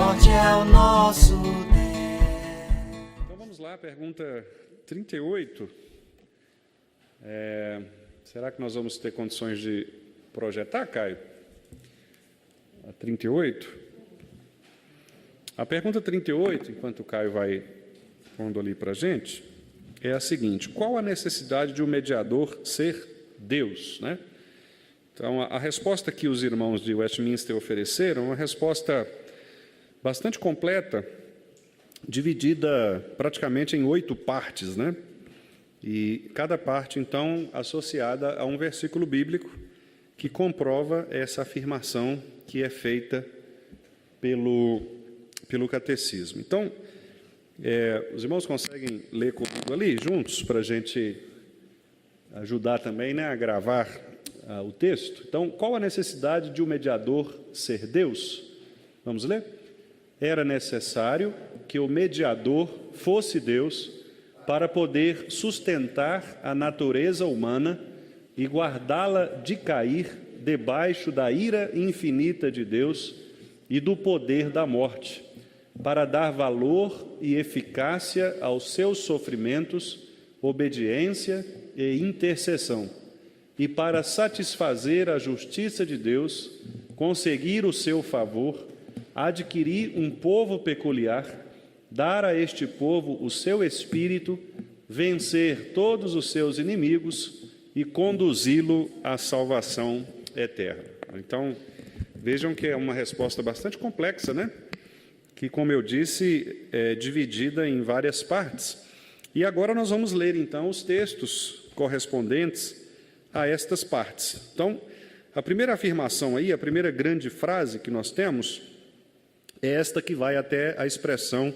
norte é o nosso Deus. Então vamos lá, pergunta 38. Será que nós vamos ter condições de projetar, Caio? A 38. A pergunta 38, enquanto o Caio vai pondo ali para a gente, é a seguinte: qual a necessidade de um mediador ser Deus, né? Então, a resposta que os irmãos de Westminster ofereceram é uma resposta bastante completa, dividida praticamente em 8 partes, né? E cada parte, então, associada a um versículo bíblico que comprova essa afirmação que é feita pelo catecismo. Então, os irmãos conseguem ler comigo ali, juntos, para a gente ajudar também, né, a gravar o texto? Então, qual a necessidade de um mediador ser Deus? Vamos ler? Era necessário que o mediador fosse Deus para poder sustentar a natureza humana e guardá-la de cair debaixo da ira infinita de Deus e do poder da morte, para dar valor e eficácia aos seus sofrimentos, obediência e intercessão, e para satisfazer a justiça de Deus, conseguir o seu favor, adquirir um povo peculiar, dar a este povo o seu espírito, vencer todos os seus inimigos e conduzi-lo à salvação eterna. Então, vejam que é uma resposta bastante complexa, né? Que, como eu disse, é dividida em várias partes. E agora nós vamos ler, então, os textos correspondentes a estas partes. Então, a primeira afirmação aí, a primeira grande frase que nós temos, é esta que vai até a expressão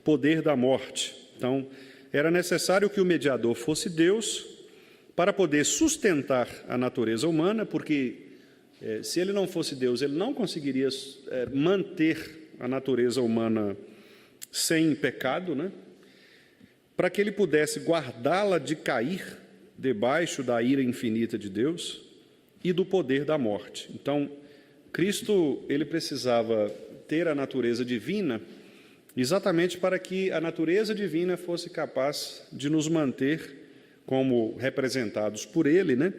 poder da morte. Então, era necessário que o mediador fosse Deus para poder sustentar a natureza humana, porque se ele não fosse Deus, ele não conseguiria manter a natureza humana sem pecado, né? Para que ele pudesse guardá-la de cair debaixo da ira infinita de Deus e do poder da morte. Então, Cristo, ele precisava ter a natureza divina exatamente para que a natureza divina fosse capaz de nos manter como representados por ele, né?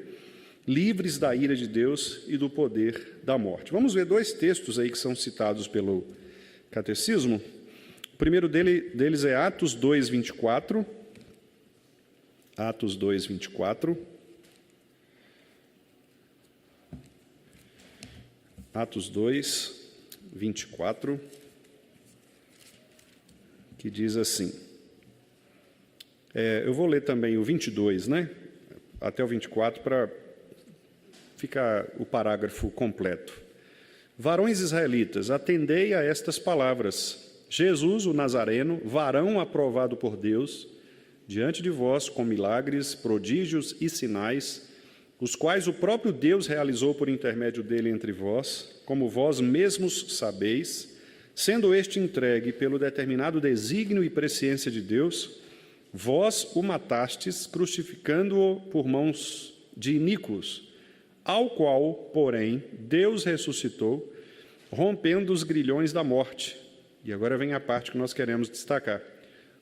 Livres da ira de Deus e do poder da morte. Vamos ver 2 textos aí que são citados pelo catecismo. O primeiro deles é Atos 2, 24. Atos 2, 24. Atos 2, 24, que diz assim. Eu vou ler também o 22, né? Até o 24, para ficar o parágrafo completo. Varões israelitas, atendei a estas palavras. Jesus, o Nazareno, varão aprovado por Deus, diante de vós com milagres, prodígios e sinais, os quais o próprio Deus realizou por intermédio dele entre vós, como vós mesmos sabeis, sendo este entregue pelo determinado desígnio e presciência de Deus, vós o matastes, crucificando-o por mãos de iníquos, ao qual, porém, Deus ressuscitou, rompendo os grilhões da morte. E agora vem a parte que nós queremos destacar.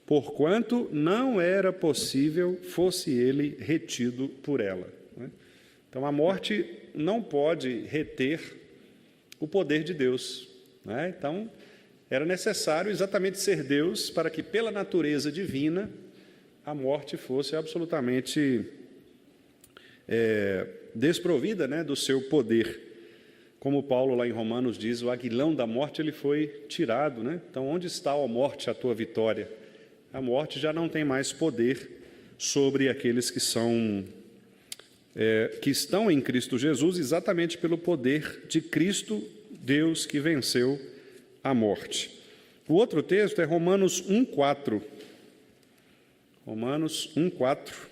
Porquanto não era possível fosse ele retido por ela. Então, a morte não pode reter o poder de Deus. Então, era necessário exatamente ser Deus para que, pela natureza divina, a morte fosse absolutamente desprovida, né, do seu poder. Como Paulo, lá em Romanos, diz, o aguilhão da morte ele foi tirado. Né? Então, onde está, ó morte, a tua vitória? A morte já não tem mais poder sobre aqueles que estão em Cristo Jesus, exatamente pelo poder de Cristo, Deus que venceu a morte. O outro texto é Romanos 1:4. Romanos 1:4.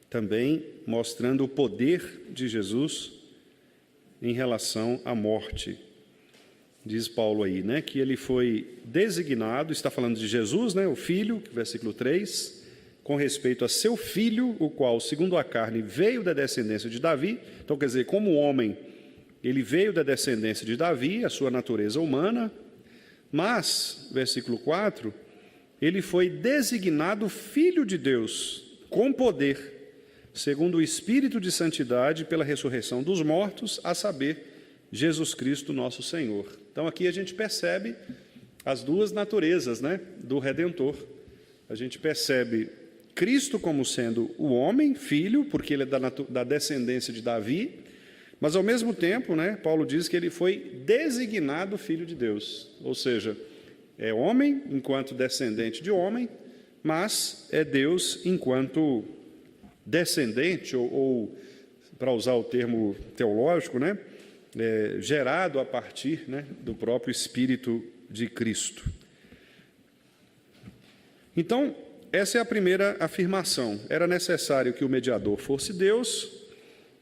Também mostrando o poder de Jesus em relação à morte. Diz Paulo aí, né, que ele foi designado, está falando de Jesus, né, o Filho, versículo 3, com respeito a seu Filho, o qual, segundo a carne, veio da descendência de Davi. Então, quer dizer, como homem, Ele veio da descendência de Davi, a sua natureza humana, mas, versículo 4, ele foi designado Filho de Deus, com poder, segundo o Espírito de santidade, pela ressurreição dos mortos, a saber, Jesus Cristo, nosso Senhor. Então, aqui a gente percebe as duas naturezas, né, do Redentor. A gente percebe Cristo como sendo o homem, filho, porque ele é da descendência de Davi, mas, ao mesmo tempo, né, Paulo diz que ele foi designado Filho de Deus, ou seja, é homem enquanto descendente de homem, mas é Deus enquanto descendente, ou para usar o termo teológico, né, gerado a partir, né, do próprio Espírito de Cristo. Então, essa é a primeira afirmação. Era necessário que o mediador fosse Deus,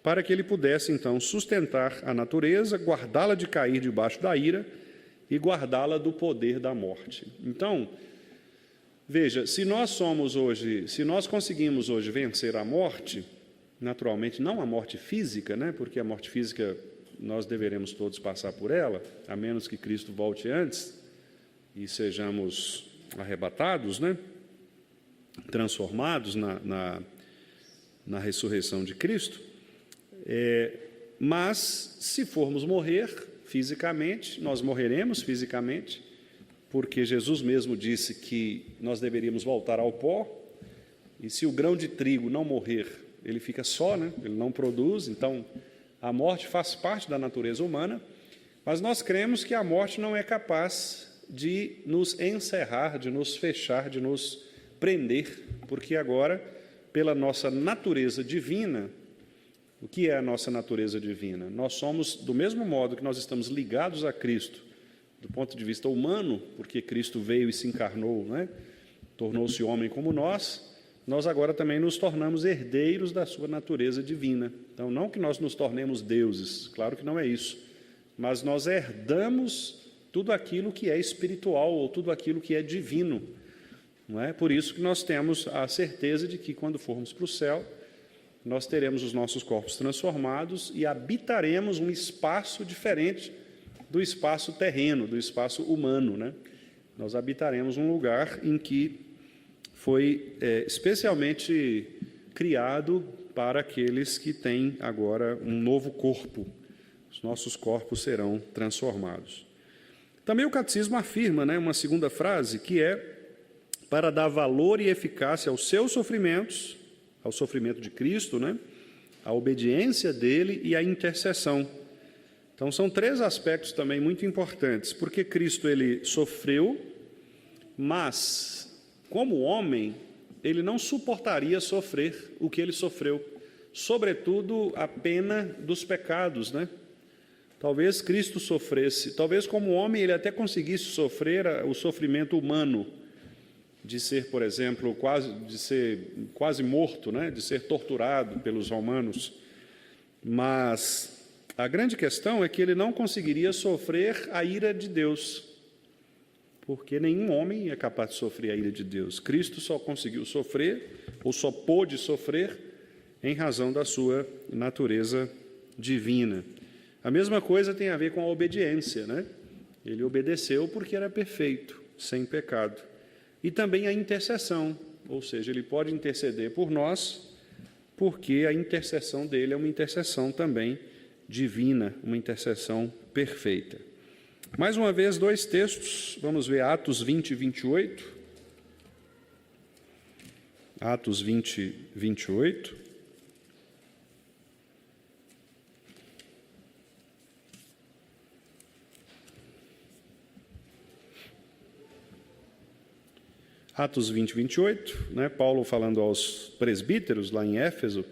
para que ele pudesse, então, sustentar a natureza, guardá-la de cair debaixo da ira e guardá-la do poder da morte. Então, veja, se nós conseguimos hoje vencer a morte, naturalmente não a morte física, né, porque a morte física nós deveremos todos passar por ela, a menos que Cristo volte antes e sejamos arrebatados, né, transformados na ressurreição de Cristo. Mas, se formos morrer fisicamente, nós morreremos fisicamente, porque Jesus mesmo disse que nós deveríamos voltar ao pó, e se o grão de trigo não morrer, ele fica só, né? Ele não produz, então a morte faz parte da natureza humana, mas nós cremos que a morte não é capaz de nos encerrar, de nos fechar, de nos prender, porque agora, pela nossa natureza divina, o que é a nossa natureza divina? Nós somos, do mesmo modo que nós estamos ligados a Cristo, do ponto de vista humano, porque Cristo veio e se encarnou, né? Tornou-se homem como nós agora também nos tornamos herdeiros da sua natureza divina. Então, não que nós nos tornemos deuses, claro que não é isso, mas nós herdamos tudo aquilo que é espiritual, ou tudo aquilo que é divino. Não é? Por isso que nós temos a certeza de que, quando formos para o céu, nós teremos os nossos corpos transformados e habitaremos um espaço diferente do espaço terreno, do espaço humano, né? Nós habitaremos um lugar em que foi especialmente criado para aqueles que têm agora um novo corpo. Os nossos corpos serão transformados. Também o catecismo afirma, né, uma segunda frase, que é para dar valor e eficácia aos seus sofrimentos, ao sofrimento de Cristo, né? A obediência dele e a intercessão. Então, são três aspectos também muito importantes, porque Cristo ele sofreu, mas, como homem, ele não suportaria sofrer o que ele sofreu, sobretudo a pena dos pecados, né? Talvez Cristo sofresse, talvez como homem ele até conseguisse sofrer o sofrimento humano, de ser, por exemplo, quase morto, né? De ser torturado pelos romanos. Mas a grande questão é que ele não conseguiria sofrer a ira de Deus, porque nenhum homem é capaz de sofrer a ira de Deus. Cristo só conseguiu sofrer, ou só pôde sofrer, em razão da sua natureza divina. A mesma coisa tem a ver com a obediência, né? Ele obedeceu porque era perfeito, sem pecado. E também a intercessão, ou seja, ele pode interceder por nós, porque a intercessão dele é uma intercessão também divina, uma intercessão perfeita. Mais uma vez, dois textos, vamos ver Atos 20 e 28. Atos 20, 28. Atos 20, 28, né? Paulo falando aos presbíteros lá em Éfeso,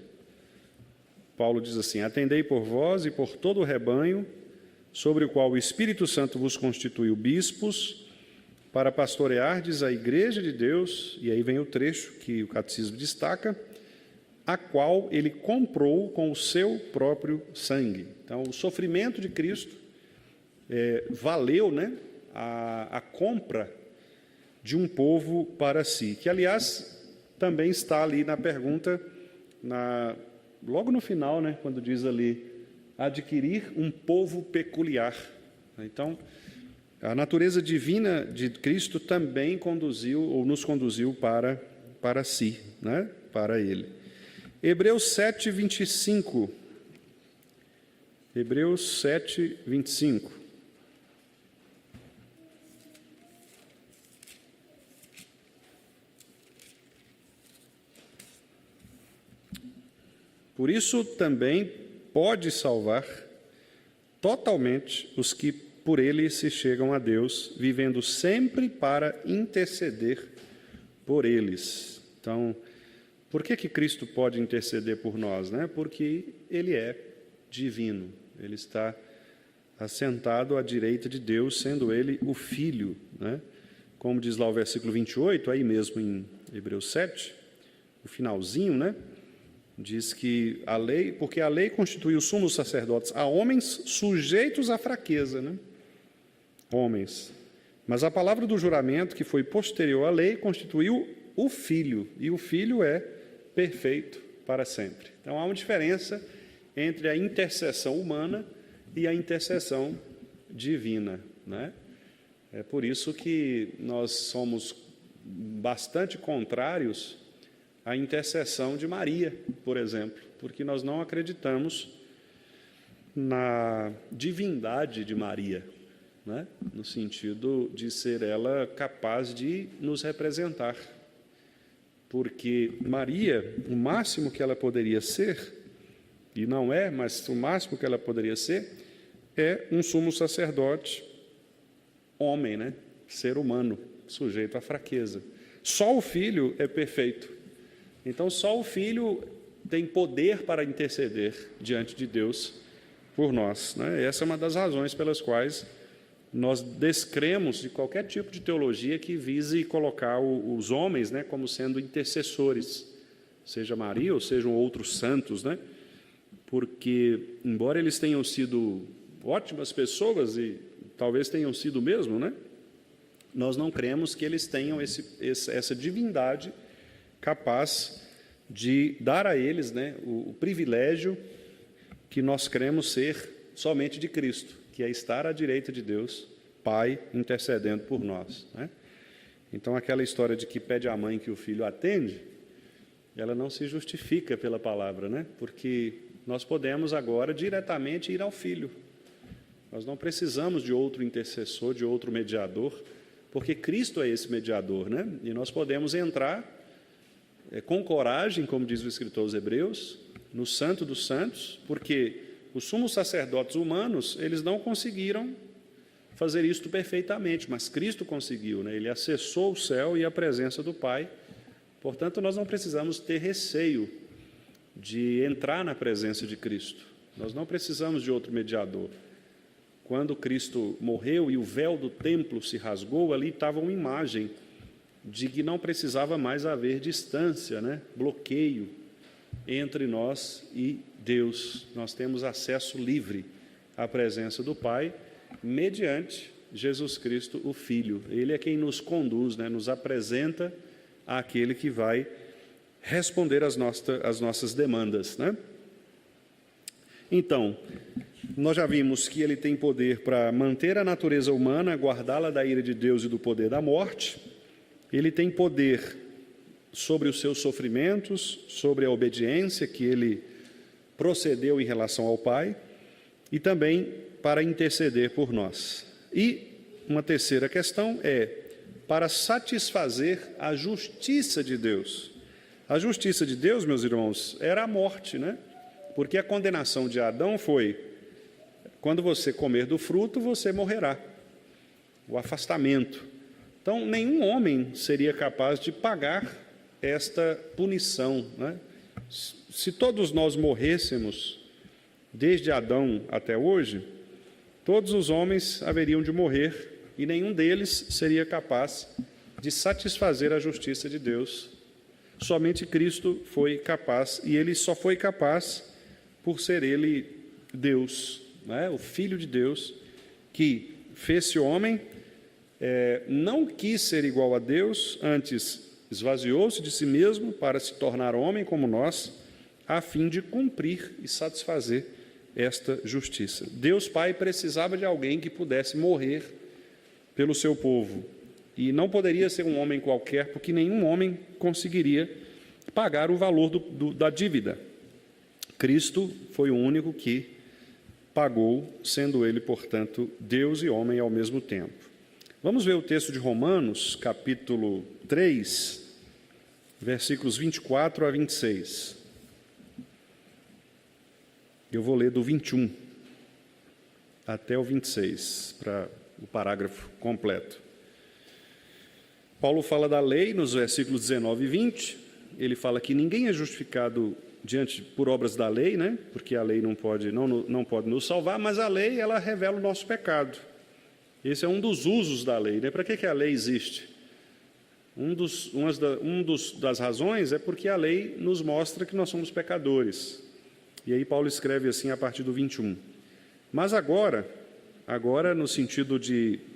Paulo diz assim: atendei por vós e por todo o rebanho, sobre o qual o Espírito Santo vos constituiu bispos, para pastoreardes a igreja de Deus, e aí vem o trecho que o catecismo destaca, a qual ele comprou com o seu próprio sangue. Então, o sofrimento de Cristo valeu, né, a compra de um povo para si, que, aliás, também está ali na pergunta, logo no final, né, quando diz ali, adquirir um povo peculiar. Então, a natureza divina de Cristo também conduziu ou nos conduziu para si, né? Para Ele. Hebreus 7, 25. Hebreus 7, 25. Por isso também pode salvar totalmente os que por ele se chegam a Deus, vivendo sempre para interceder por eles. Então, por que Cristo pode interceder por nós, né? Porque ele é divino, ele está assentado à direita de Deus, sendo ele o Filho, né? Como diz lá o versículo 28, aí mesmo em Hebreus 7, o finalzinho, né? Diz que a lei, porque a lei constituiu sumos sacerdotes a homens sujeitos à fraqueza, né? Homens. Mas a palavra do juramento, que foi posterior à lei, constituiu o Filho, e o Filho é perfeito para sempre. Então, há uma diferença entre a intercessão humana e a intercessão divina, né? É por isso que nós somos bastante contrários à intercessão de Maria, por exemplo, porque nós não acreditamos na divindade de Maria, né? No sentido de ser ela capaz de nos representar. Porque Maria, o máximo que ela poderia ser, e não é, mas o máximo que ela poderia ser, é um sumo sacerdote homem, né? Ser humano, sujeito à fraqueza. Só o Filho é perfeito. Então, só o Filho tem poder para interceder diante de Deus por nós, né? Essa é uma das razões pelas quais nós descremos de qualquer tipo de teologia que vise colocar os homens, né, como sendo intercessores, seja Maria ou sejam outros santos, né? Porque, embora eles tenham sido ótimas pessoas, e talvez tenham sido mesmo, né? Nós não cremos que eles tenham essa divindade capaz de dar a eles, né, o privilégio que nós cremos ser somente de Cristo, que é estar à direita de Deus, Pai, intercedendo por nós, né? Então, aquela história de que pede à mãe que o filho atende, ela não se justifica pela palavra, né? Porque nós podemos agora diretamente ir ao Filho. Nós não precisamos de outro intercessor, de outro mediador, porque Cristo é esse mediador, né? E nós podemos entrar com coragem, como diz o escritor aos Hebreus, no Santo dos Santos, porque os sumos sacerdotes humanos, eles não conseguiram fazer isto perfeitamente, mas Cristo conseguiu, né? Ele acessou o céu e a presença do Pai. Portanto, nós não precisamos ter receio de entrar na presença de Cristo. Nós não precisamos de outro mediador. Quando Cristo morreu e o véu do templo se rasgou, ali estava uma imagem de que não precisava mais haver distância, né? Bloqueio entre nós e Deus. Nós temos acesso livre à presença do Pai, mediante Jesus Cristo, o Filho. Ele é quem nos conduz, né? Nos apresenta àquele que vai responder às nossas demandas, né? Então, nós já vimos que ele tem poder para manter a natureza humana, guardá-la da ira de Deus e do poder da morte. Ele tem poder sobre os seus sofrimentos, sobre a obediência que ele procedeu em relação ao Pai, e também para interceder por nós. E uma terceira questão é para satisfazer a justiça de Deus. A justiça de Deus, meus irmãos, era a morte, né? Porque a condenação de Adão foi: quando você comer do fruto, você morrerá. O afastamento. Então, nenhum homem seria capaz de pagar esta punição, né? Se todos nós morrêssemos, desde Adão até hoje, todos os homens haveriam de morrer e nenhum deles seria capaz de satisfazer a justiça de Deus. Somente Cristo foi capaz, e ele só foi capaz por ser ele Deus, né? O Filho de Deus, que fez-se homem, não quis ser igual a Deus, antes esvaziou-se de si mesmo para se tornar homem como nós, a fim de cumprir e satisfazer esta justiça. Deus Pai precisava de alguém que pudesse morrer pelo seu povo. E não poderia ser um homem qualquer, porque nenhum homem conseguiria pagar o valor da dívida. Cristo foi o único que pagou, sendo ele, portanto, Deus e homem ao mesmo tempo. Vamos ver o texto de Romanos, capítulo 3, versículos 24 a 26. Eu vou ler do 21 até o 26, para o parágrafo completo. Paulo fala da lei nos versículos 19 e 20. Ele fala que ninguém é justificado por obras da lei, né? Porque a lei não pode nos salvar, mas a lei, ela revela o nosso pecado. Esse é um dos usos da lei, né? Para que a lei existe? Das razões é porque a lei nos mostra que nós somos pecadores. E aí Paulo escreve assim a partir do 21. Mas agora no sentido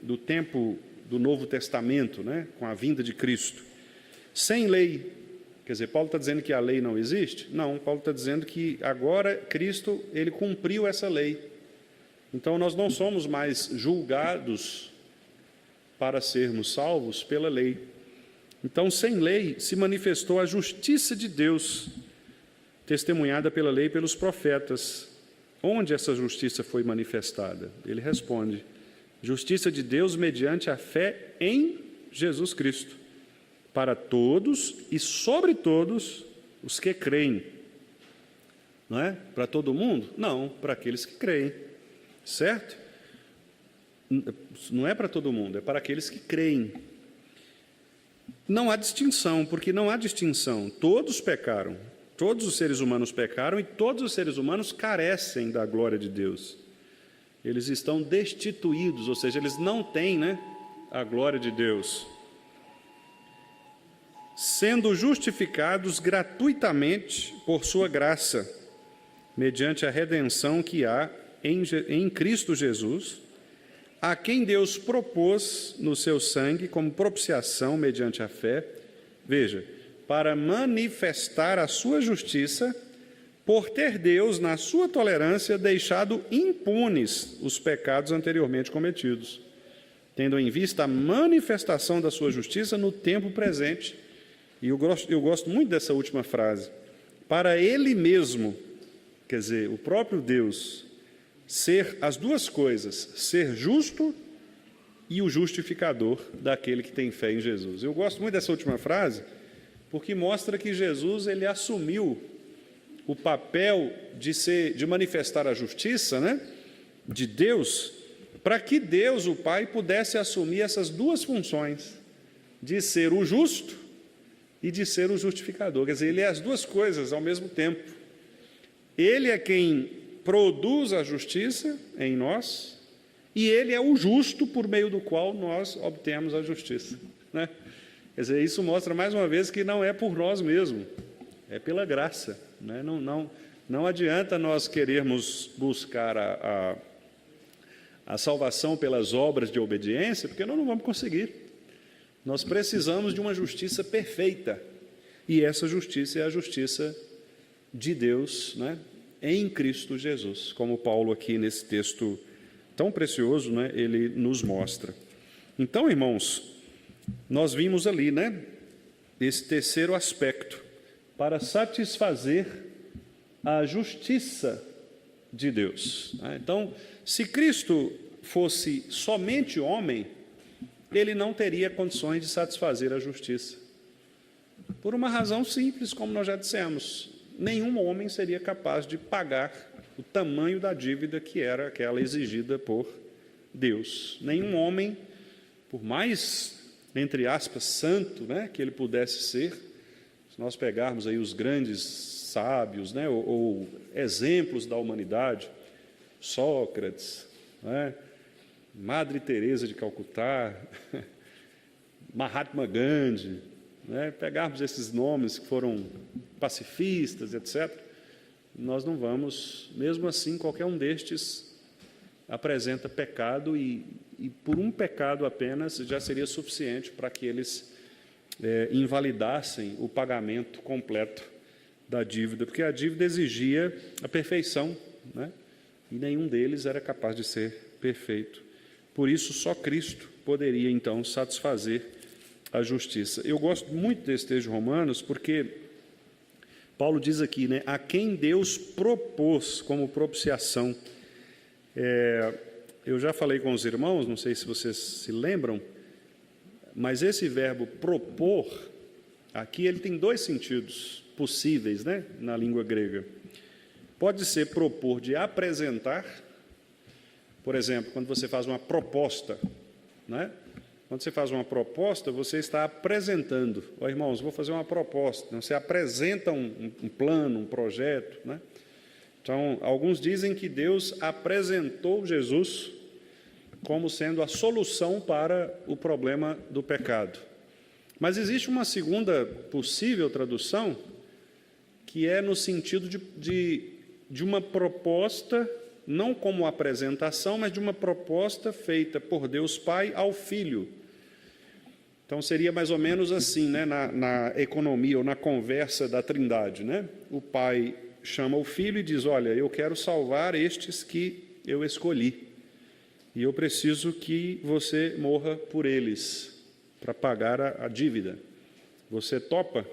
do tempo do Novo Testamento, né, com a vinda de Cristo, sem lei, quer dizer, Paulo está dizendo que a lei não existe? Não, Paulo está dizendo que agora Cristo, ele cumpriu essa lei. Então nós não somos mais julgados para sermos salvos pela lei. Então, sem lei, se manifestou a justiça de Deus, testemunhada pela lei e pelos profetas. Onde essa justiça foi manifestada? Ele responde: justiça de Deus mediante a fé em Jesus Cristo, para todos e sobre todos os que creem. Não é? Para todo mundo? Não, para aqueles que creem. Certo? Não é para todo mundo, é para aqueles que creem. Não há distinção, porque não há distinção. Todos pecaram. Todos os seres humanos pecaram e todos os seres humanos carecem da glória de Deus. Eles estão destituídos, ou seja, eles não têm, a glória de Deus. Sendo justificados gratuitamente por sua graça, mediante a redenção que há em Cristo Jesus, a quem Deus propôs no seu sangue como propiciação mediante a fé, veja, para manifestar a sua justiça, por ter Deus, na sua tolerância, deixado impunes os pecados anteriormente cometidos, tendo em vista a manifestação da sua justiça no tempo presente. E eu gosto muito dessa última frase. Para Ele mesmo, quer dizer, o próprio Deus, ser as duas coisas, ser justo e o justificador daquele que tem fé em Jesus. Eu gosto muito dessa última frase, porque mostra que Jesus, ele assumiu o papel de manifestar a justiça, de Deus, para que Deus, o Pai, pudesse assumir essas duas funções, de ser o justo e de ser o justificador. Quer dizer, ele é as duas coisas ao mesmo tempo. Ele é quem produz a justiça em nós e ele é o justo por meio do qual nós obtemos a justiça, Quer dizer, isso mostra mais uma vez que não é por nós mesmos, é pela graça, Não adianta nós querermos buscar a salvação pelas obras de obediência, porque nós não vamos conseguir. Nós precisamos de uma justiça perfeita, e essa justiça é a justiça de Deus, em Cristo Jesus, como Paulo aqui nesse texto tão precioso, ele nos mostra. Então, irmãos, nós vimos ali, esse terceiro aspecto, para satisfazer a justiça de Deus. Então, se Cristo fosse somente homem, ele não teria condições de satisfazer a justiça. Por uma razão simples, como nós já dissemos, nenhum homem seria capaz de pagar o tamanho da dívida que era aquela exigida por Deus. Nenhum homem, por mais, entre aspas, santo, que ele pudesse ser, se nós pegarmos aí os grandes sábios, ou exemplos da humanidade, Sócrates, Madre Teresa de Calcutá, Mahatma Gandhi, pegarmos esses nomes que foram pacifistas, etc., nós não vamos, mesmo assim, qualquer um destes apresenta pecado e por um pecado apenas já seria suficiente para que eles invalidassem o pagamento completo da dívida, porque a dívida exigia a perfeição, e nenhum deles era capaz de ser perfeito. Por isso, só Cristo poderia, então, satisfazer a justiça. Eu gosto muito desse texto de Romanos, porque Paulo diz aqui, né, a quem Deus propôs como propiciação. Eu já falei com os irmãos, não sei se vocês se lembram, mas esse verbo propor, aqui ele tem dois sentidos possíveis, né, na língua grega. Pode ser propor de apresentar, por exemplo, quando você faz uma proposta, né? Quando você faz uma proposta, você está apresentando. Ó, irmãos, vou fazer uma proposta. Você apresenta um plano, um projeto, né? Então, alguns dizem que Deus apresentou Jesus como sendo a solução para o problema do pecado. Mas existe uma segunda possível tradução, que é no sentido de uma proposta, não como apresentação, mas de uma proposta feita por Deus Pai ao Filho. Então, seria mais ou menos assim, né, na economia ou na conversa da Trindade, né? O Pai chama o Filho e diz, olha, eu quero salvar estes que eu escolhi, e eu preciso que você morra por eles, para pagar a dívida. Você topa?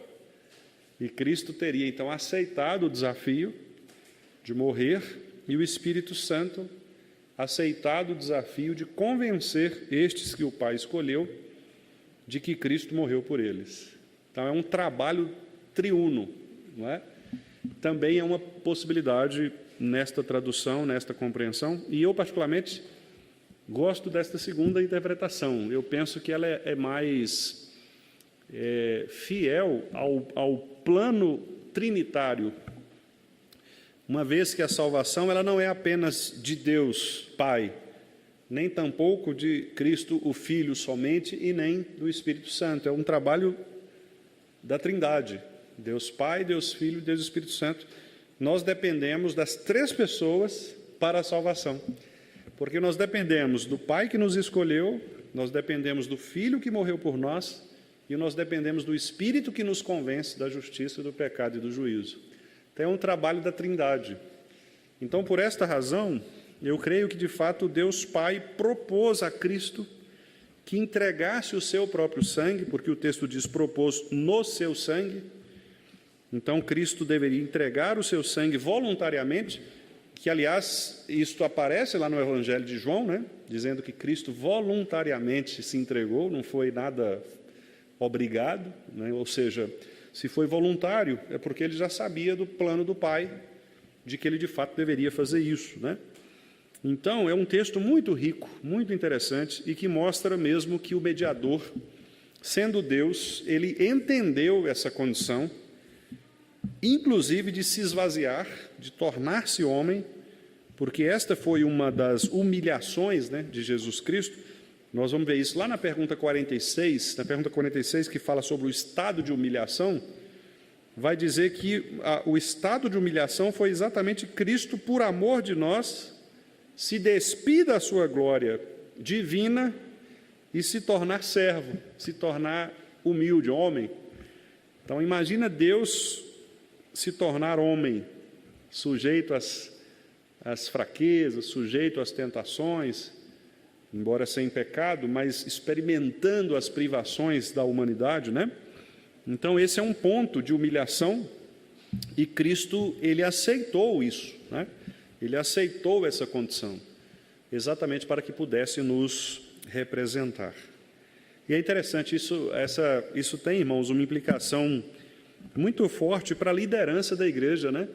E Cristo teria, então, aceitado o desafio de morrer, e o Espírito Santo aceitado o desafio de convencer estes que o Pai escolheu de que Cristo morreu por eles. Então, é um trabalho triuno, não é? Também é uma possibilidade nesta tradução, nesta compreensão, e eu, particularmente, gosto desta segunda interpretação. Eu penso que ela é mais fiel ao plano trinitário, uma vez que a salvação ela não é apenas de Deus Pai, nem tampouco de Cristo o Filho somente, e nem do Espírito Santo. É um trabalho da Trindade, Deus Pai, Deus Filho e Deus Espírito Santo. Nós dependemos das três pessoas para a salvação, porque nós dependemos do Pai que nos escolheu, nós dependemos do Filho que morreu por nós, e nós dependemos do Espírito que nos convence da justiça, do pecado e do juízo. Então, é um trabalho da Trindade. Então, por esta razão, eu creio que, de fato, Deus Pai propôs a Cristo que entregasse o seu próprio sangue, porque o texto diz propôs no seu sangue. Então, Cristo deveria entregar o seu sangue voluntariamente, que, aliás, isto aparece lá no Evangelho de João, né? Dizendo que Cristo voluntariamente se entregou, não foi nada obrigado, né? Ou seja, se foi voluntário, é porque ele já sabia do plano do Pai, de que ele de fato deveria fazer isso, né? Então, é um texto muito rico, muito interessante, e que mostra mesmo que o mediador, sendo Deus, ele entendeu essa condição, inclusive de se esvaziar, de tornar-se homem, porque esta foi uma das humilhações, né, de Jesus Cristo. Nós vamos ver isso lá na pergunta 46, que fala sobre o estado de humilhação, vai dizer que o estado de humilhação foi exatamente Cristo, por amor de nós, se despir da sua glória divina e se tornar servo, se tornar humilde, homem. Então, imagina Deus se tornar homem, sujeito às fraquezas, sujeito às tentações, embora sem pecado, mas experimentando as privações da humanidade, né? Então, esse é um ponto de humilhação, e Cristo, ele aceitou isso, né? Ele aceitou essa condição, exatamente para que pudesse nos representar. E é interessante, isso tem, irmãos, uma implicação muito forte para a liderança da igreja, né?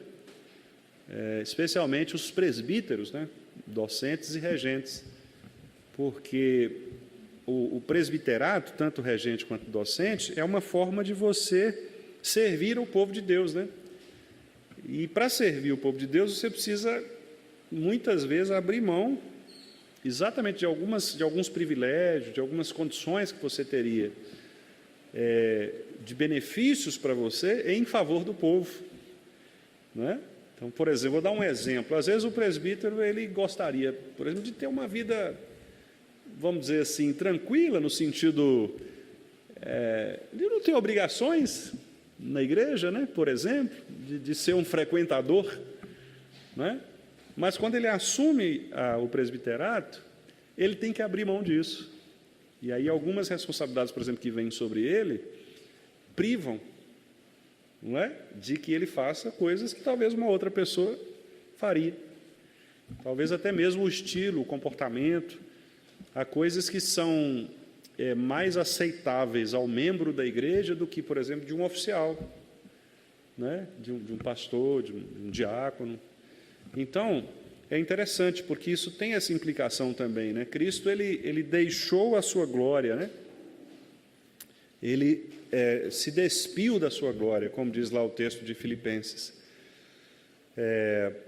Especialmente os presbíteros, né? Docentes e regentes, porque o presbiterato, tanto regente quanto docente, é uma forma de você servir o povo de Deus, né? E para servir o povo de Deus, você precisa, muitas vezes, abrir mão exatamente de alguns privilégios, de algumas condições que você teria, de benefícios para você em favor do povo, né? Então, por exemplo, vou dar um exemplo. Às vezes o presbítero ele gostaria, por exemplo, de ter uma vida, vamos dizer assim, tranquila, no sentido de não ter obrigações na igreja, né? Por exemplo, de ser um frequentador, né? Mas quando ele assume o presbiterato, ele tem que abrir mão disso. E aí algumas responsabilidades, por exemplo, que vêm sobre ele, privam, não é? De que ele faça coisas que talvez uma outra pessoa faria. Talvez até mesmo o estilo, o comportamento. Há coisas que são mais aceitáveis ao membro da igreja do que, por exemplo, de um oficial, né? de um pastor, de um diácono. Então, é interessante, porque isso tem essa implicação também, né? Cristo, ele deixou a sua glória, né? Ele se despiu da sua glória, como diz lá o texto de Filipenses.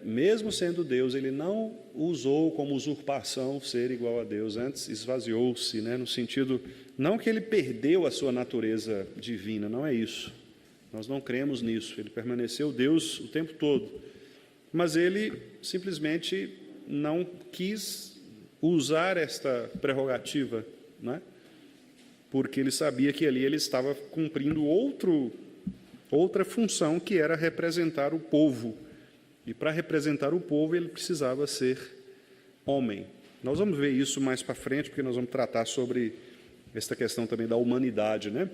Mesmo sendo Deus, ele não usou como usurpação ser igual a Deus, antes esvaziou-se, né? No sentido, não que ele perdeu a sua natureza divina, não é isso. Nós não cremos nisso, ele permaneceu Deus o tempo todo. Mas ele simplesmente não quis usar esta prerrogativa, né? Porque ele sabia que ali ele estava cumprindo outra função, que era representar o povo. E para representar o povo, ele precisava ser homem. Nós vamos ver isso mais para frente, porque nós vamos tratar sobre esta questão também da humanidade, né?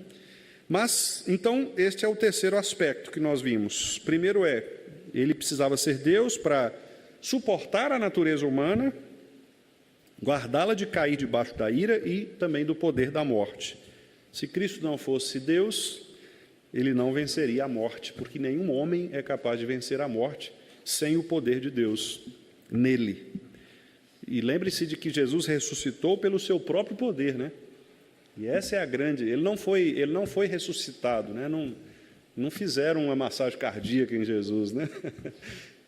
Mas, então, este é o terceiro aspecto que nós vimos. Primeiro ele precisava ser Deus para suportar a natureza humana, guardá-la de cair debaixo da ira e também do poder da morte. Se Cristo não fosse Deus, ele não venceria a morte, porque nenhum homem é capaz de vencer a morte sem o poder de Deus nele. E lembre-se de que Jesus ressuscitou pelo seu próprio poder, né? E essa é a grande... Ele não foi ressuscitado, né? Não fizeram uma massagem cardíaca em Jesus, né?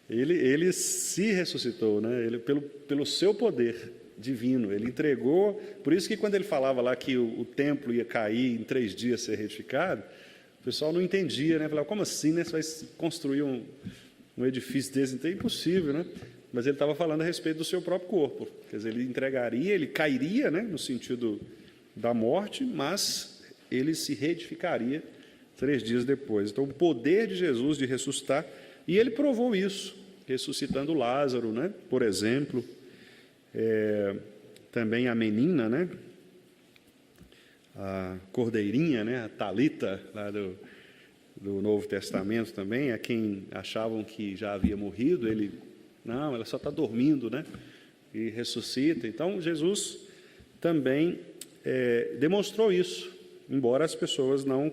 Ele se ressuscitou, né? Ele, pelo seu poder divino, ele entregou. Por isso que quando ele falava lá que o templo ia cair em 3 dias, ser retificado, o pessoal não entendia, né? Falava, como assim, né? Você vai construir um edifício desse? Então é impossível, né? Mas ele estava falando a respeito do seu próprio corpo. Quer dizer, ele entregaria, ele cairia, né? No sentido da morte, mas ele se reedificaria 3 dias depois. Então, o poder de Jesus de ressuscitar, e ele provou isso, ressuscitando Lázaro, né? Por exemplo, também a menina, né? A cordeirinha, né? A Talita, lá do Novo Testamento também, a quem achavam que já havia morrido, não, ela só está dormindo, né? E ressuscita. Então, Jesus também demonstrou isso, embora as pessoas não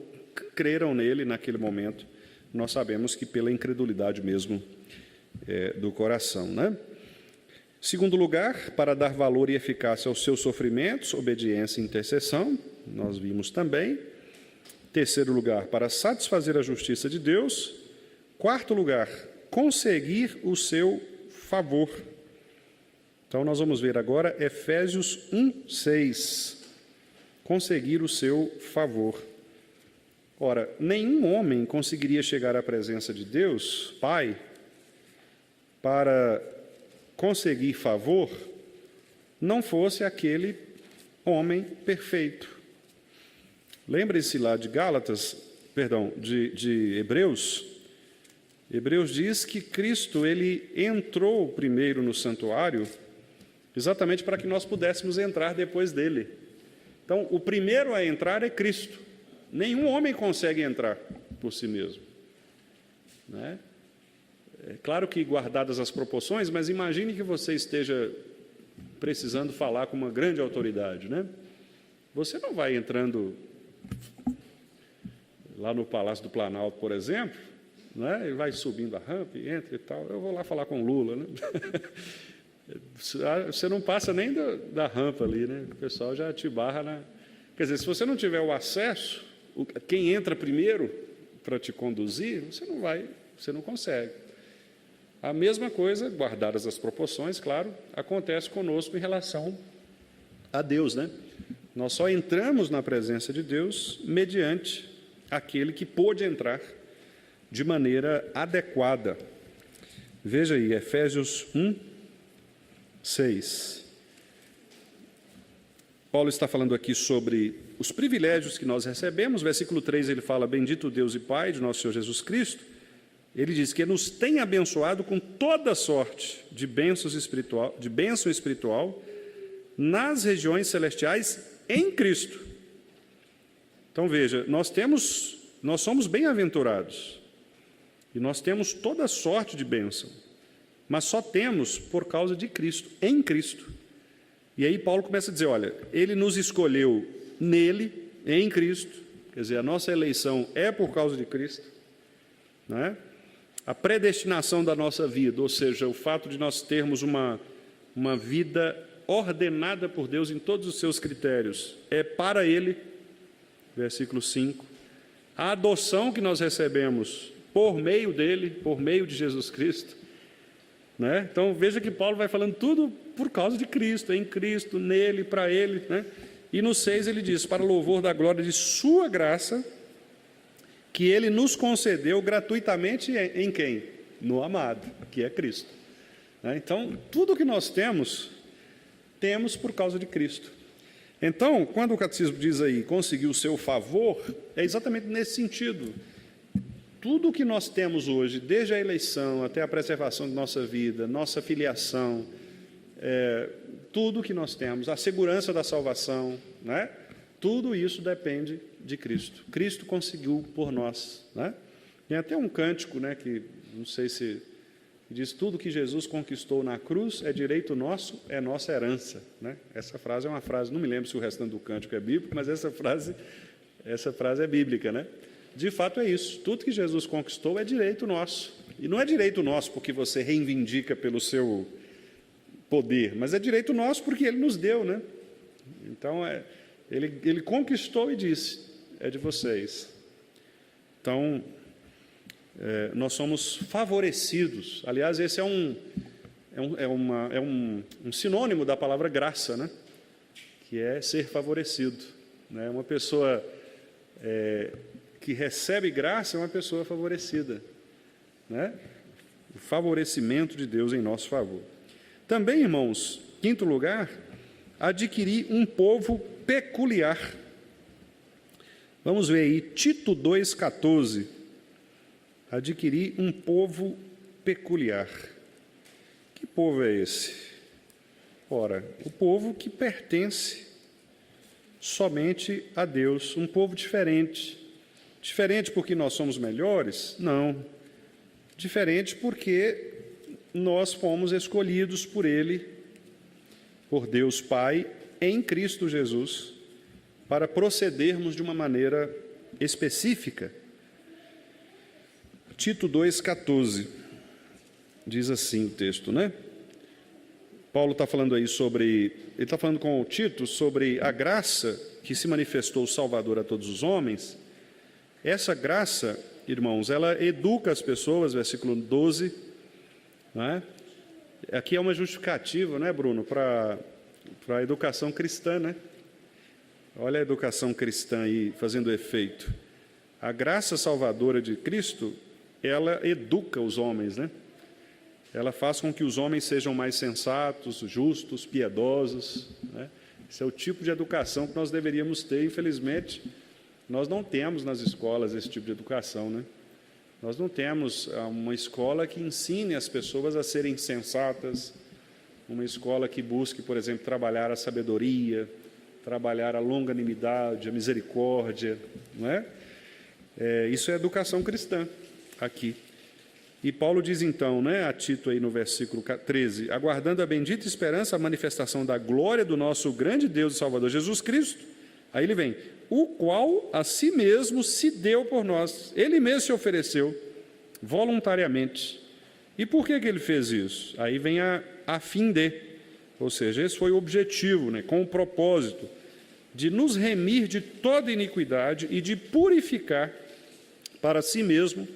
creram nele naquele momento. Nós sabemos que pela incredulidade mesmo do coração, né? Segundo lugar, para dar valor e eficácia aos seus sofrimentos, obediência e intercessão, nós vimos também. Terceiro lugar, para satisfazer a justiça de Deus. Quarto lugar, conseguir o seu favor. Então, nós vamos ver agora Efésios 1:6. Conseguir o seu favor. Ora, nenhum homem conseguiria chegar à presença de Deus, Pai, para conseguir favor, não fosse aquele homem perfeito. Lembre-se lá de de Hebreus. Hebreus diz que Cristo, ele entrou primeiro no santuário, exatamente para que nós pudéssemos entrar depois dele. Então, o primeiro a entrar é Cristo. Nenhum homem consegue entrar por si mesmo, né? É claro que guardadas as proporções, mas imagine que você esteja precisando falar com uma grande autoridade, né? Você não vai entrando lá no Palácio do Planalto, por exemplo, né? E vai subindo a rampa e entra e tal. Eu vou lá falar com Lula, né? Você não passa nem da rampa ali, né? O pessoal já te barra na... Quer dizer, se você não tiver o acesso, quem entra primeiro para te conduzir, você não consegue. A mesma coisa, guardadas as proporções, claro, acontece conosco em relação a Deus, né? Nós só entramos na presença de Deus mediante aquele que pôde entrar de maneira adequada. Veja aí, Efésios 1:6. Paulo está falando aqui sobre os privilégios que nós recebemos. Versículo 3, ele fala, bendito Deus e Pai de nosso Senhor Jesus Cristo, ele diz que nos tem abençoado com toda sorte de bênção espiritual nas regiões celestiais em Cristo. Então veja, nós somos bem-aventurados e nós temos toda sorte de bênção, mas só temos por causa de Cristo, em Cristo. E aí Paulo começa a dizer, olha, ele nos escolheu nele, em Cristo, quer dizer, a nossa eleição é por causa de Cristo, não é? A predestinação da nossa vida, ou seja, o fato de nós termos uma vida ordenada por Deus em todos os seus critérios, é para Ele, versículo 5. A adoção que nós recebemos por meio dEle, por meio de Jesus Cristo, né? Então, veja que Paulo vai falando tudo por causa de Cristo, em Cristo, nele, para Ele, né? E no 6 ele diz, para louvor da glória de sua graça, que Ele nos concedeu gratuitamente em quem? No amado, que é Cristo. Então, tudo que nós temos por causa de Cristo. Então, quando o catecismo diz aí, conseguiu o seu favor, é exatamente nesse sentido. Tudo que nós temos hoje, desde a eleição até a preservação de nossa vida, nossa filiação, tudo que nós temos, a segurança da salvação, né? Tudo isso depende de Cristo. Cristo conseguiu por nós, né? Tem até um cântico, né, que não sei se diz, tudo que Jesus conquistou na cruz é direito nosso, é nossa herança, né? Essa frase é uma frase, não me lembro se o restante do cântico é bíblico, mas essa frase é bíblica, né? De fato é isso, tudo que Jesus conquistou é direito nosso. E não é direito nosso porque você reivindica pelo seu poder, mas é direito nosso porque Ele nos deu, né? Então, Ele conquistou e disse, é de vocês. Então, nós somos favorecidos. Aliás, esse é um sinônimo da palavra graça, né? Que é ser favorecido, né? Uma pessoa que recebe graça é uma pessoa favorecida, né? O favorecimento de Deus em nosso favor. Também, irmãos, quinto lugar, adquirir um povo peculiar. Vamos ver aí, Tito 2,14. Adquirir um povo peculiar. Que povo é esse? Ora, o povo que pertence somente a Deus, um povo diferente. Diferente porque nós somos melhores? Não. Diferente porque nós fomos escolhidos por Ele, por Deus Pai, em Cristo Jesus, para procedermos de uma maneira específica. Tito 2,14, diz assim o texto, né? Paulo está falando aí ele está falando com o Tito sobre a graça que se manifestou Salvador a todos os homens. Essa graça, irmãos, ela educa as pessoas, versículo 12, né? Aqui é uma justificativa, né, Bruno, para a educação cristã, né? Olha a educação cristã aí fazendo efeito. A graça salvadora de Cristo, ela educa os homens, né? Ela faz com que os homens sejam mais sensatos, justos, piedosos, né? Esse é o tipo de educação que nós deveríamos ter. Infelizmente, nós não temos nas escolas esse tipo de educação, né? Nós não temos uma escola que ensine as pessoas a serem sensatas, uma escola que busque, por exemplo, trabalhar a sabedoria, trabalhar a longanimidade, a misericórdia, não é? Isso é educação cristã aqui. E Paulo diz então, né, a Tito aí no versículo 13, aguardando a bendita esperança, a manifestação da glória do nosso grande Deus e Salvador Jesus Cristo. Aí ele vem, o qual a si mesmo se deu por nós. Ele mesmo se ofereceu voluntariamente. E por que ele fez isso? Aí vem a fim de, ou seja, esse foi o objetivo, né, com o propósito de nos remir de toda iniquidade e de purificar para si mesmo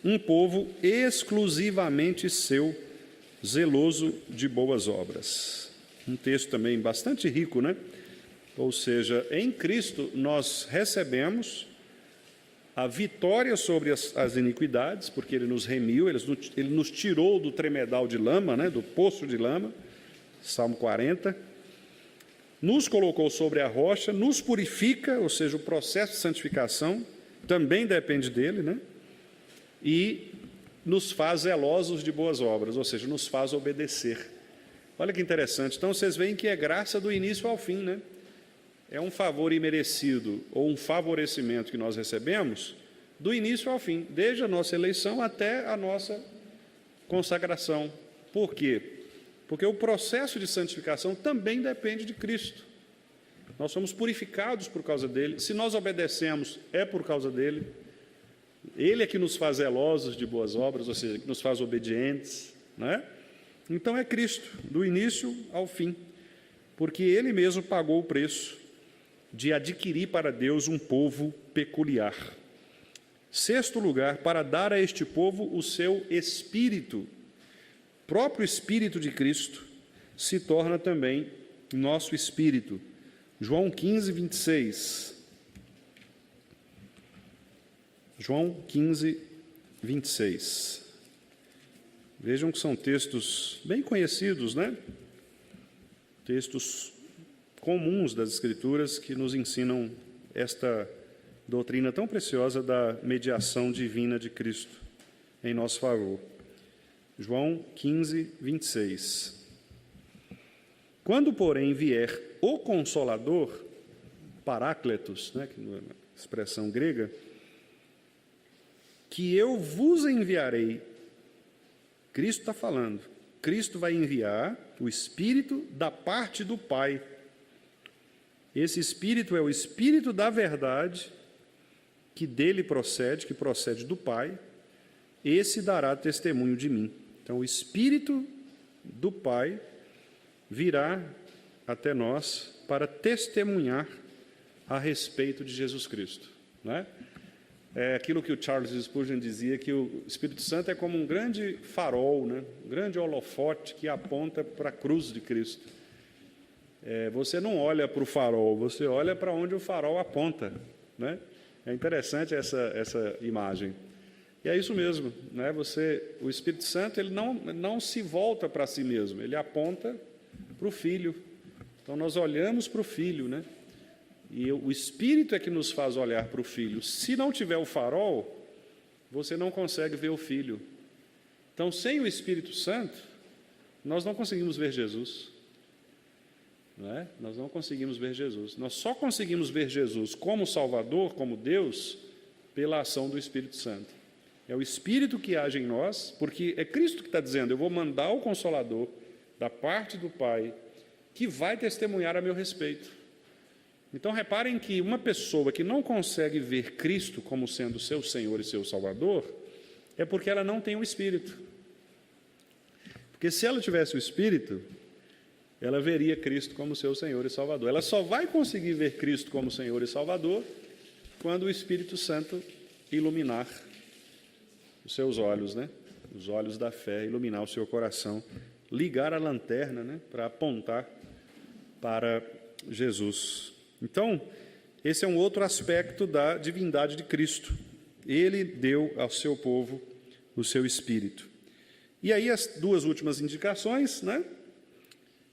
um povo exclusivamente seu, zeloso de boas obras. Um texto também bastante rico, né? Ou seja, em Cristo nós recebemos a vitória sobre as iniquidades, porque Ele nos remiu, Ele nos tirou do tremedal de lama, né? Do poço de lama, Salmo 40, nos colocou sobre a rocha, nos purifica, ou seja, o processo de santificação também depende dEle, né? E nos faz zelosos de boas obras, ou seja, nos faz obedecer. Olha que interessante. Então, vocês veem que é graça do início ao fim, né? É um favor imerecido ou um favorecimento que nós recebemos do início ao fim, desde a nossa eleição até a nossa consagração. Por quê? Porque o processo de santificação também depende de Cristo. Nós somos purificados por causa dele. Se nós obedecemos, é por causa dele. Ele é que nos faz zelosos de boas obras, ou seja, que nos faz obedientes, né? Então é Cristo, do início ao fim, porque ele mesmo pagou o preço de adquirir para Deus um povo peculiar. Sexto lugar, para dar a este povo o seu Espírito. O próprio Espírito de Cristo se torna também nosso Espírito. João 15, 26. João 15, 26. Vejam que são textos bem conhecidos, né? Textos comuns das Escrituras que nos ensinam esta doutrina tão preciosa da mediação divina de Cristo em nosso favor. João 15, 26. Quando, porém, vier o Consolador, Parácletos, né, que é uma expressão grega, que eu vos enviarei. Cristo está falando. Cristo vai enviar o Espírito da parte do Pai. Esse Espírito é o Espírito da verdade, que dele procede, que procede do Pai. Esse dará testemunho de mim. Então, o Espírito do Pai virá até nós para testemunhar a respeito de Jesus Cristo, né? É aquilo que o Charles Spurgeon dizia, que o Espírito Santo é como um grande farol, né? Um grande holofote que aponta para a cruz de Cristo. Você não olha para o farol, você olha para onde o farol aponta, né? É interessante essa imagem. E é isso mesmo, né? O Espírito Santo ele não se volta para si mesmo, ele aponta para o Filho. Então nós olhamos para o Filho, né? E o Espírito é que nos faz olhar para o Filho. Se não tiver o farol, você não consegue ver o Filho. Então, sem o Espírito Santo, nós não conseguimos ver Jesus. Não é? Nós não conseguimos ver Jesus. Nós só conseguimos ver Jesus como Salvador, como Deus, pela ação do Espírito Santo. É o Espírito que age em nós, porque é Cristo que está dizendo, eu vou mandar o Consolador da parte do Pai, que vai testemunhar a meu respeito. Então, reparem que uma pessoa que não consegue ver Cristo como sendo seu Senhor e seu Salvador, é porque ela não tem o Espírito. Porque se ela tivesse o Espírito, ela veria Cristo como seu Senhor e Salvador. Ela só vai conseguir ver Cristo como Senhor e Salvador quando o Espírito Santo iluminar os seus olhos, né? Os olhos da fé, iluminar o seu coração, ligar a lanterna, né? Para apontar para Jesus. Então, esse é um outro aspecto da divindade de Cristo. Ele deu ao seu povo o seu Espírito. E aí as duas últimas indicações, né?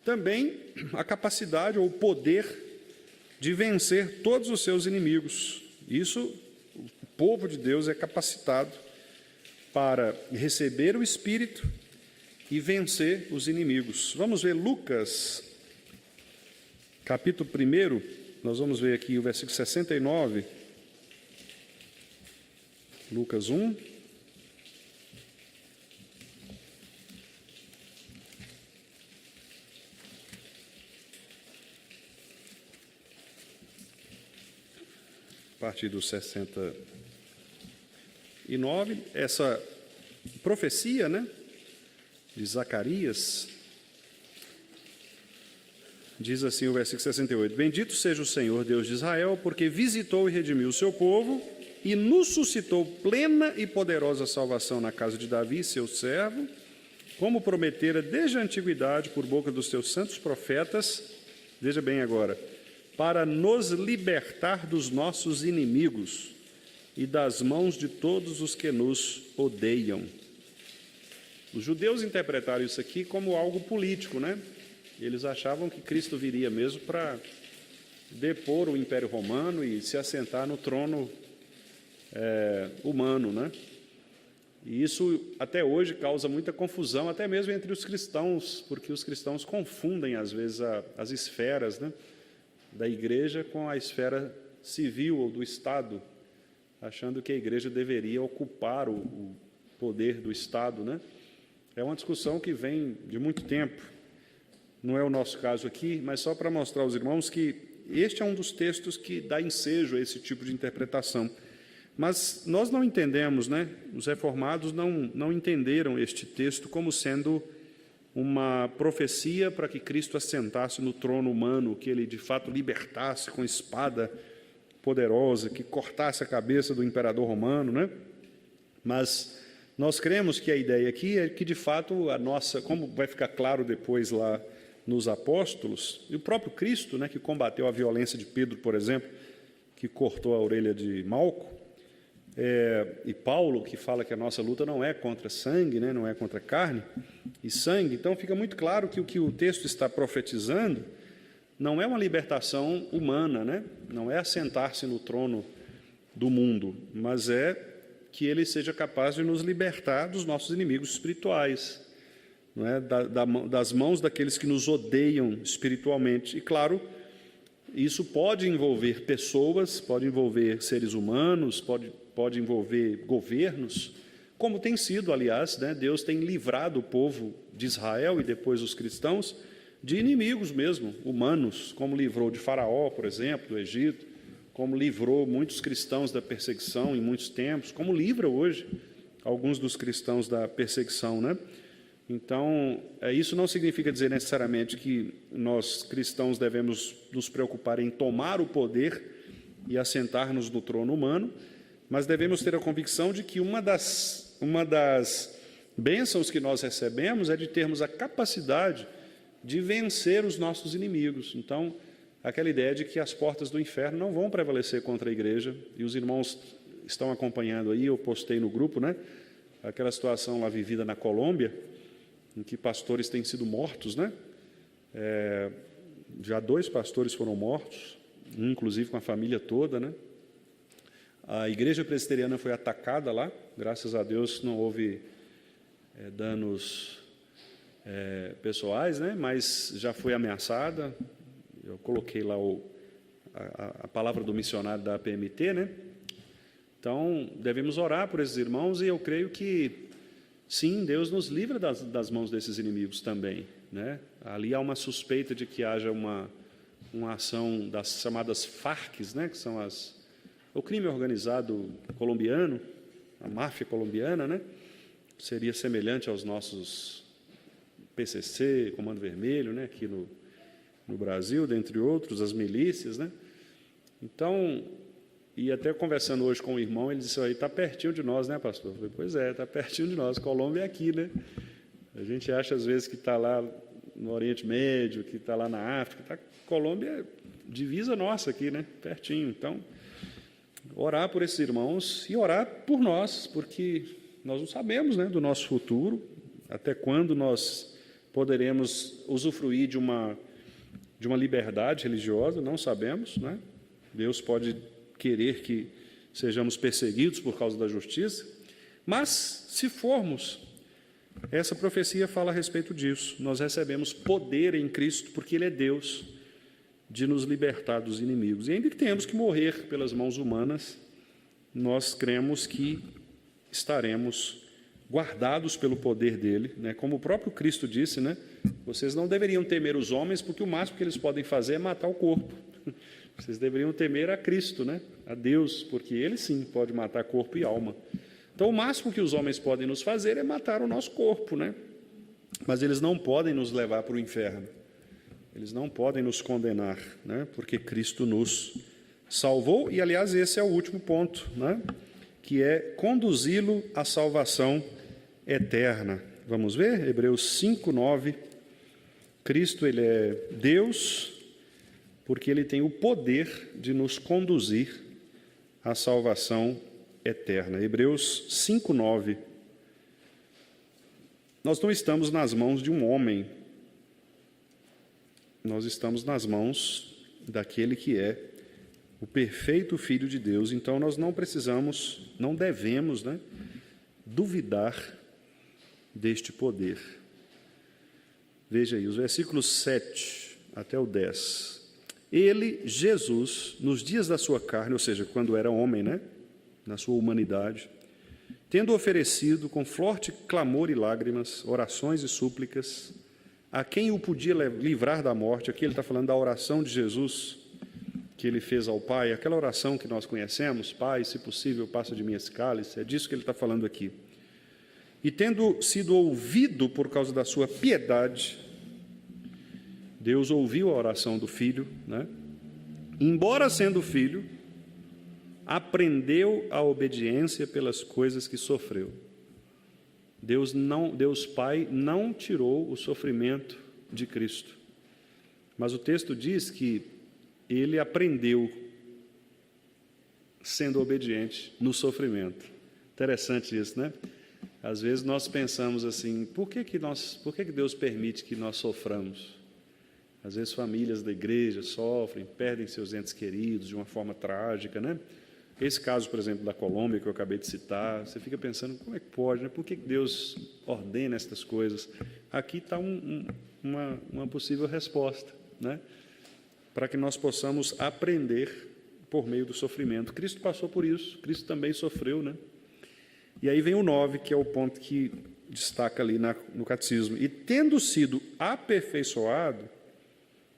Também a capacidade ou o poder de vencer todos os seus inimigos. Isso, o povo de Deus é capacitado para receber o Espírito e vencer os inimigos. Vamos ver Lucas, capítulo 1. Nós vamos ver aqui o versículo 69, Lucas 1. A partir do 69, essa profecia, né, de Zacarias. Diz assim o versículo 68, bendito seja o Senhor Deus de Israel, porque visitou e redimiu o seu povo e nos suscitou plena e poderosa salvação na casa de Davi, seu servo, como prometera desde a antiguidade por boca dos seus santos profetas, veja bem agora, para nos libertar dos nossos inimigos e das mãos de todos os que nos odeiam. Os judeus interpretaram isso aqui como algo político, né? Eles achavam que Cristo viria mesmo para depor o Império Romano e se assentar no trono humano, né? E isso, até hoje, causa muita confusão, até mesmo entre os cristãos, porque os cristãos confundem, às vezes, as esferas, né, da igreja com a esfera civil ou do Estado, achando que a igreja deveria ocupar o poder do Estado, né? É uma discussão que vem de muito tempo. Não é o nosso caso aqui, mas só para mostrar aos irmãos que este é um dos textos que dá ensejo a esse tipo de interpretação. Mas nós não entendemos, né? Os reformados não entenderam este texto como sendo uma profecia para que Cristo assentasse no trono humano, que ele de fato libertasse com espada poderosa, que cortasse a cabeça do imperador romano, né? Mas nós cremos que a ideia aqui é que, de fato, a nossa, como vai ficar claro depois lá nos apóstolos, e o próprio Cristo, né, que combateu a violência de Pedro, por exemplo, que cortou a orelha de Malco, e Paulo, que fala que a nossa luta não é contra sangue, né, não é contra carne e sangue. Então fica muito claro que o que o texto está profetizando não é uma libertação humana, né, não é assentar-se no trono do mundo, mas é que ele seja capaz de nos libertar dos nossos inimigos espirituais, não é? Das mãos daqueles que nos odeiam espiritualmente. E, claro, isso pode envolver pessoas, pode envolver seres humanos, pode envolver governos, como tem sido, aliás, né? Deus tem livrado o povo de Israel e depois os cristãos de inimigos mesmo, humanos, como livrou de Faraó, por exemplo, do Egito, como livrou muitos cristãos da perseguição em muitos tempos, como livra hoje alguns dos cristãos da perseguição, né? Então, isso não significa dizer necessariamente que nós cristãos devemos nos preocupar em tomar o poder e assentar-nos no trono humano, mas devemos ter a convicção de que uma das bênçãos que nós recebemos é de termos a capacidade de vencer os nossos inimigos. Então, aquela ideia de que as portas do inferno não vão prevalecer contra a igreja, e os irmãos estão acompanhando aí, eu postei no grupo, né, aquela situação lá vivida na Colômbia, em que pastores têm sido mortos, né, já 2 pastores foram mortos, um inclusive com a família toda, né, a igreja presbiteriana foi atacada lá, graças a Deus não houve danos pessoais, né, mas já foi ameaçada. Eu coloquei lá a palavra do missionário da APMT, né? Então, devemos orar por esses irmãos e eu creio que, sim, Deus nos livra das mãos desses inimigos também, né? Ali há uma suspeita de que haja uma ação das chamadas Farcs, né? Que são o crime organizado colombiano, a máfia colombiana, né? Seria semelhante aos nossos PCC, Comando Vermelho, né? Aqui no Brasil, dentre outros, as milícias, né? Então, e até conversando hoje com o irmão, ele disse, aí está pertinho de nós, né, pastor? Eu falei, pois é, está pertinho de nós, Colômbia é aqui, né? A gente acha, às vezes, que está lá no Oriente Médio, que está lá na África, Colômbia é divisa nossa aqui, né? Pertinho. Então, orar por esses irmãos e orar por nós, porque nós não sabemos, né, do nosso futuro, até quando nós poderemos usufruir de uma liberdade religiosa, não sabemos, né? Deus pode querer que sejamos perseguidos por causa da justiça, mas, se formos, essa profecia fala a respeito disso. Nós recebemos poder em Cristo, porque Ele é Deus, de nos libertar dos inimigos. E ainda que tenhamos que morrer pelas mãos humanas, nós cremos que estaremos guardados pelo poder dele, né? Como o próprio Cristo disse, né? Vocês não deveriam temer os homens, porque o máximo que eles podem fazer é matar o corpo. Vocês deveriam temer a Cristo, né? A Deus, porque Ele sim pode matar corpo e alma. Então, o máximo que os homens podem nos fazer é matar o nosso corpo, né? Mas eles não podem nos levar para o inferno. Eles não podem nos condenar, né? Porque Cristo nos salvou. E, aliás, esse é o último ponto, né? Que é conduzi-lo à salvação eterna. Vamos ver? Hebreus 5:9. Cristo, Ele é Deus, porque Ele tem o poder de nos conduzir à salvação eterna. Hebreus 5:9. Nós não estamos nas mãos de um homem, nós estamos nas mãos daquele que é o perfeito Filho de Deus. Então, nós não precisamos, não devemos, né, duvidar deste poder. Veja aí, os versículos 7 até o 10. Ele, Jesus, nos dias da sua carne, ou seja, quando era homem, né, na sua humanidade, tendo oferecido com forte clamor e lágrimas, orações e súplicas, a quem o podia livrar da morte. Aqui ele está falando da oração de Jesus, que ele fez ao Pai, aquela oração que nós conhecemos: Pai, se possível, passa de mim esse cálice. É disso que ele está falando aqui. E tendo sido ouvido por causa da sua piedade, Deus ouviu a oração do Filho, né? Embora sendo filho, aprendeu a obediência pelas coisas que sofreu. Deus Pai não tirou o sofrimento de Cristo, mas o texto diz que ele aprendeu sendo obediente no sofrimento. Interessante isso, né? Às vezes nós pensamos assim: por que Deus permite que nós soframos? Às vezes famílias da igreja sofrem, perdem seus entes queridos de uma forma trágica, né? Esse caso, por exemplo, da Colômbia, que eu acabei de citar, você fica pensando: como é que pode, né? Por que Deus ordena estas coisas? Aqui está uma possível resposta, né? Para que nós possamos aprender por meio do sofrimento. Cristo passou por isso, Cristo também sofreu, né? E aí vem o 9, que é o ponto que destaca ali no catecismo. E tendo sido aperfeiçoado,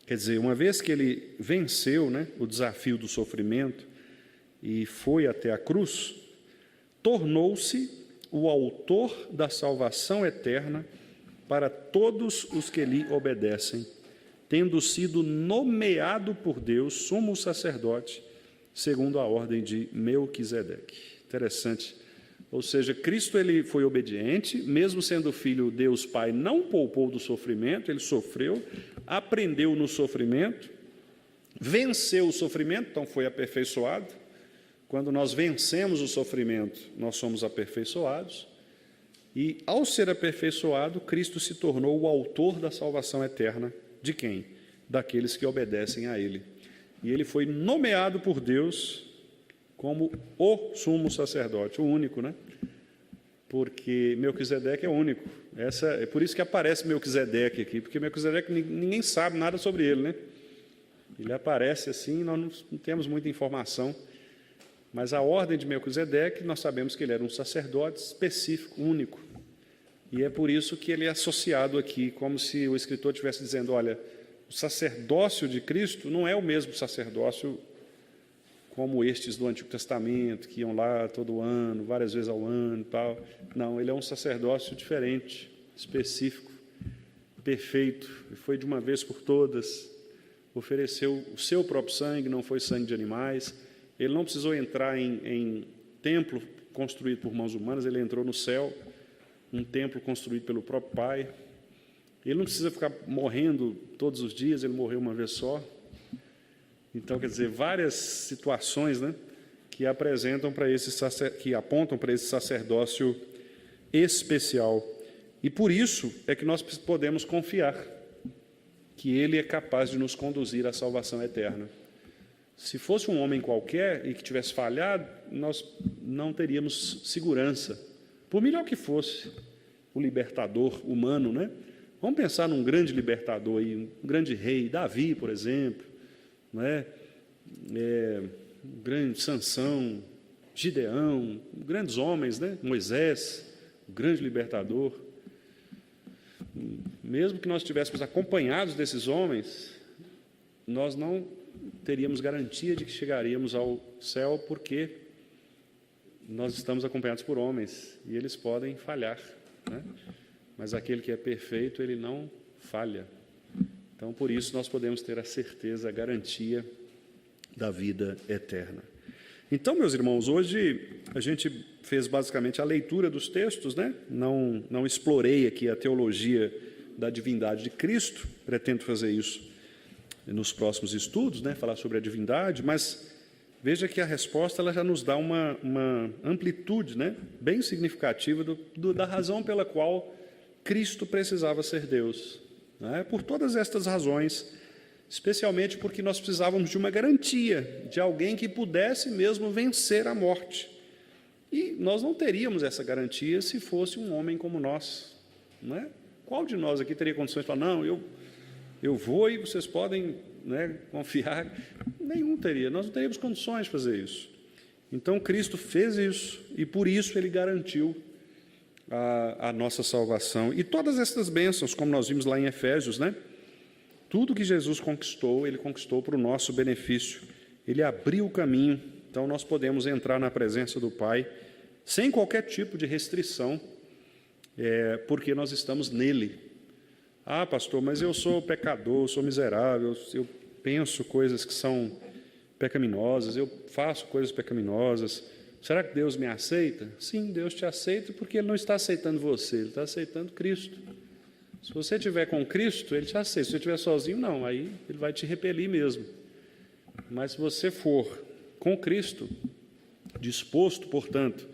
quer dizer, uma vez que ele venceu, né, o desafio do sofrimento e foi até a cruz, tornou-se o autor da salvação eterna para todos os que lhe obedecem, tendo sido nomeado por Deus sumo sacerdote, segundo a ordem de Melquisedeque. Interessante. Ou seja, Cristo ele foi obediente, mesmo sendo filho, Deus Pai não poupou do sofrimento, ele sofreu, aprendeu no sofrimento, venceu o sofrimento, então foi aperfeiçoado. Quando nós vencemos o sofrimento, nós somos aperfeiçoados. E, ao ser aperfeiçoado, Cristo se tornou o autor da salvação eterna. De quem? Daqueles que obedecem a Ele. E Ele foi nomeado por Deus como o sumo sacerdote, o único, né? Porque Melquisedeque é único. É por isso que aparece Melquisedeque aqui, porque Melquisedeque ninguém sabe nada sobre ele, né? Ele aparece assim, nós não temos muita informação. Mas a ordem de Melquisedeque, nós sabemos que ele era um sacerdote específico, único. E é por isso que ele é associado aqui, como se o escritor estivesse dizendo: olha, o sacerdócio de Cristo não é o mesmo sacerdócio como estes do Antigo Testamento, que iam lá todo ano, várias vezes ao ano e tal. Não, ele é um sacerdócio diferente, específico, perfeito. Ele foi de uma vez por todas, ofereceu o seu próprio sangue, não foi sangue de animais. Ele não precisou entrar em templo construído por mãos humanas, ele entrou no céu, um templo construído pelo próprio Pai. Ele não precisa ficar morrendo todos os dias, ele morreu uma vez só. Então, quer dizer, várias situações, né, que apontam para esse sacerdócio especial. E por isso é que nós podemos confiar que ele é capaz de nos conduzir à salvação eterna. Se fosse um homem qualquer e que tivesse falhado, nós não teríamos segurança, por melhor que fosse o libertador humano, né? Vamos pensar num grande libertador aí, um grande rei, Davi, por exemplo, não é? Um grande Sansão, Gideão, grandes homens, né? Moisés, o grande libertador. Mesmo que nós estivéssemos acompanhados desses homens, nós não teríamos garantia de que chegaríamos ao céu, porque nós estamos acompanhados por homens e eles podem falhar, né? Mas aquele que é perfeito, ele não falha. Então, por isso, nós podemos ter a certeza, a garantia da vida eterna. Então, meus irmãos, hoje a gente fez basicamente a leitura dos textos, né? Não explorei aqui a teologia da divindade de Cristo, pretendo fazer isso nos próximos estudos, né? Falar sobre a divindade, mas veja que a resposta ela já nos dá uma amplitude, né? Bem significativa da razão pela qual Cristo precisava ser Deus. Né? Por todas estas razões, especialmente porque nós precisávamos de uma garantia, de alguém que pudesse mesmo vencer a morte. E nós não teríamos essa garantia se fosse um homem como nós, não é? Qual de nós aqui teria condições de falar, não, eu vou e vocês podem, né, confiar? Nenhum teria, nós não teríamos condições de fazer isso. Então, Cristo fez isso, e por isso Ele garantiu a nossa salvação. E todas essas bênçãos, como nós vimos lá em Efésios, né? Tudo que Jesus conquistou, Ele conquistou para o nosso benefício. Ele abriu o caminho, então nós podemos entrar na presença do Pai sem qualquer tipo de restrição, porque nós estamos nele. Ah, pastor, mas eu sou pecador, sou miserável, eu penso coisas que são pecaminosas, eu faço coisas pecaminosas. Será que Deus me aceita? Sim, Deus te aceita, porque Ele não está aceitando você, Ele está aceitando Cristo. Se você estiver com Cristo, Ele te aceita. Se você estiver sozinho, não, aí Ele vai te repelir mesmo. Mas se você for com Cristo, disposto, portanto,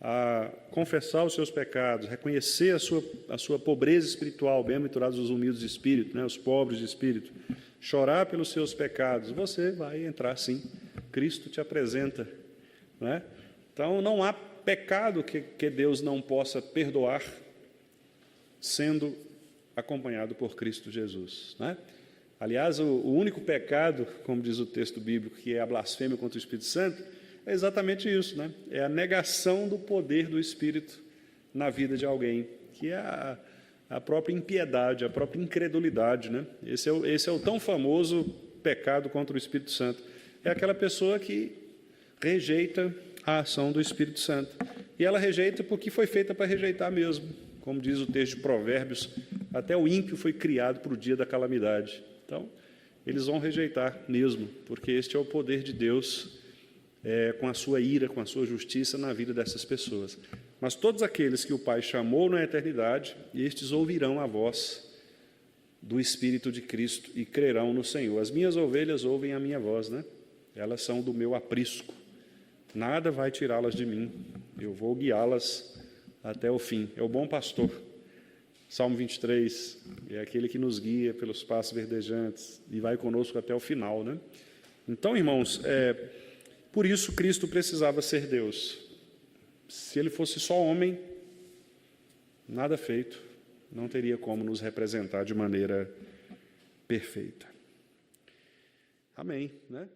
a confessar os seus pecados, reconhecer a sua pobreza espiritual, bem-aventurados os humildes de espírito, né, os pobres de espírito, chorar pelos seus pecados, você vai entrar sim. Cristo te apresenta, né? Então, não há pecado que Deus não possa perdoar sendo acompanhado por Cristo Jesus, né? Aliás, o único pecado, como diz o texto bíblico, que é a blasfêmia contra o Espírito Santo, é exatamente isso, né? É a negação do poder do Espírito na vida de alguém, que é a própria impiedade, a própria incredulidade, né? Esse é o tão famoso pecado contra o Espírito Santo. É aquela pessoa que rejeita a ação do Espírito Santo. E ela rejeita porque foi feita para rejeitar mesmo. Como diz o texto de Provérbios, até o ímpio foi criado para o dia da calamidade. Então, eles vão rejeitar mesmo, porque este é o poder de Deus, com a sua ira, com a sua justiça na vida dessas pessoas. Mas todos aqueles que o Pai chamou na eternidade, estes ouvirão a voz do Espírito de Cristo e crerão no Senhor. As minhas ovelhas ouvem a minha voz, né? Elas são do meu aprisco. Nada vai tirá-las de mim. Eu vou guiá-las até o fim. É o bom pastor. Salmo 23, é aquele que nos guia pelos passos verdejantes e vai conosco até o final, né? Então, irmãos, por isso Cristo precisava ser Deus. Se Ele fosse só homem, nada feito, não teria como nos representar de maneira perfeita. Amém, né?